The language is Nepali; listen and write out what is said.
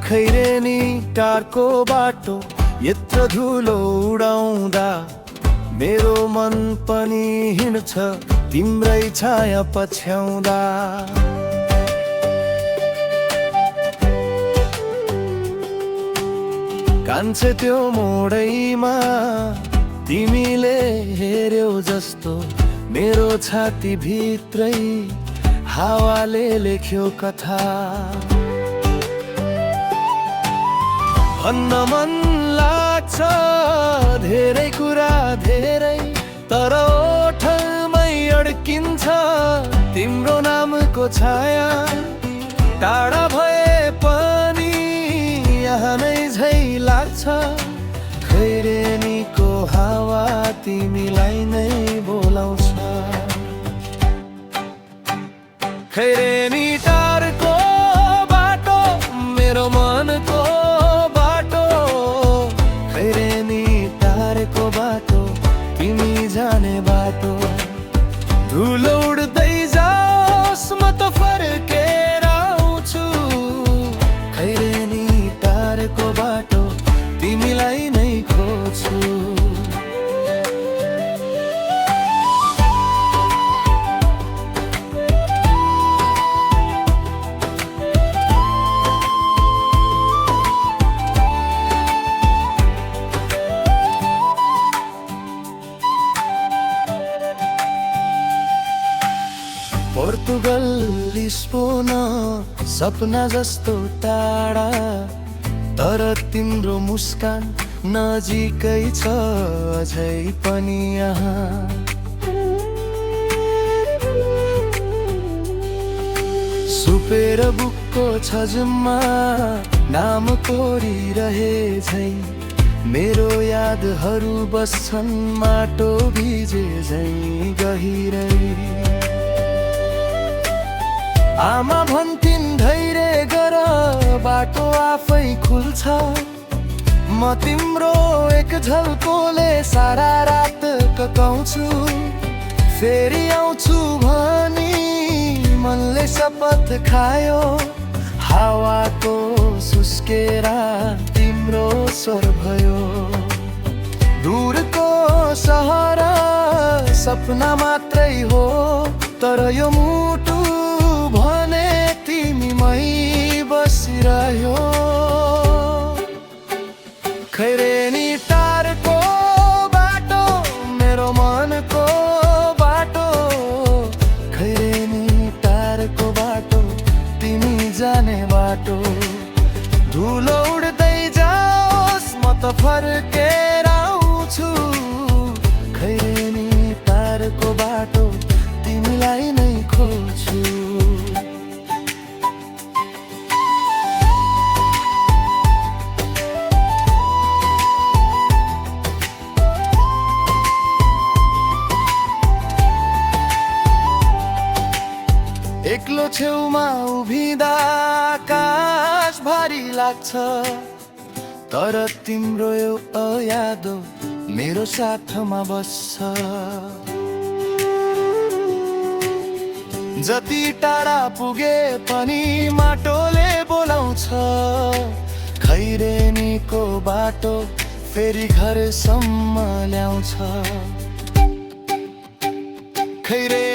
खैरेनी टारको बाटो यत्रो धुलो उडाउँदा मेरो मन पनि हिँड्छ तिम्रै छाया पछ्याउँदा। कान्छे त्यो मोडैमा तिमीले हेर्यौ जस्तो मेरो छाती भित्रै हावाले लेख्यो कथा। भन्न मन लाग्छ धेरै कुरा धेरै, तर ओठमै अड्किन्छ तिम्रो नामको छाया। टाढा भए पनि यहाँ नै झै लाग्छ, खैरेनीको हावा तिमीलाई नै बोलाउँछ। खैरेनी टारको बाटो मेरो मनको बाटो, खैरेनी टारको बाटो तिमी जाने बाटो। धुलो उड्दै जाओस् म त फर्केर आउँछु, खैरेनी टारको बाटो तिमीलाई नै खोज्छु। पोर्तुगल लिस्बोन सपना जस्तो टाढा, तर तिम्रो मुस्कान नजिकै छ अझै पनि यहाँ। सुपेर बुकको छजुममा नाम कोरिरहे झै मेरो यादहरू बस्छन् माटो भिजे झै गहिरै। आमा भन्थिन् धैर्य गर बाटो आफै खुल्छ, म तिम्रो एक झल्कोले सारा रात ककाउँछु। फेरि आउँछु भनी मनले शपथ खायो, हावाको सुस्केरा तिम्रो स्वर भयो। दूरको सहर सपना मात्रै हो, तर यो मुटु भने तिमीमै बसिरह्यो। खैरेनी टारको बाटो मेरो मनको बाटो, खैरेनी टारको बाटो तिमी जाने बाटो। धुलो उड्दै जाओस् म त फर्केर आउँछु, खैरेनी टारको बाटो तिमीलाई नै खोज्छु। एक्लो छेउमा उभिँदा आकाश भारी लाग्छ, तर तिम्रो एउटा यादो मेरो साथमा बस्छ। जति टाढा पुगे पनि माटोले बोलाउँछ, खैरेनीको बाटो फेरि घरसम्म ल्याउँछ। खैरे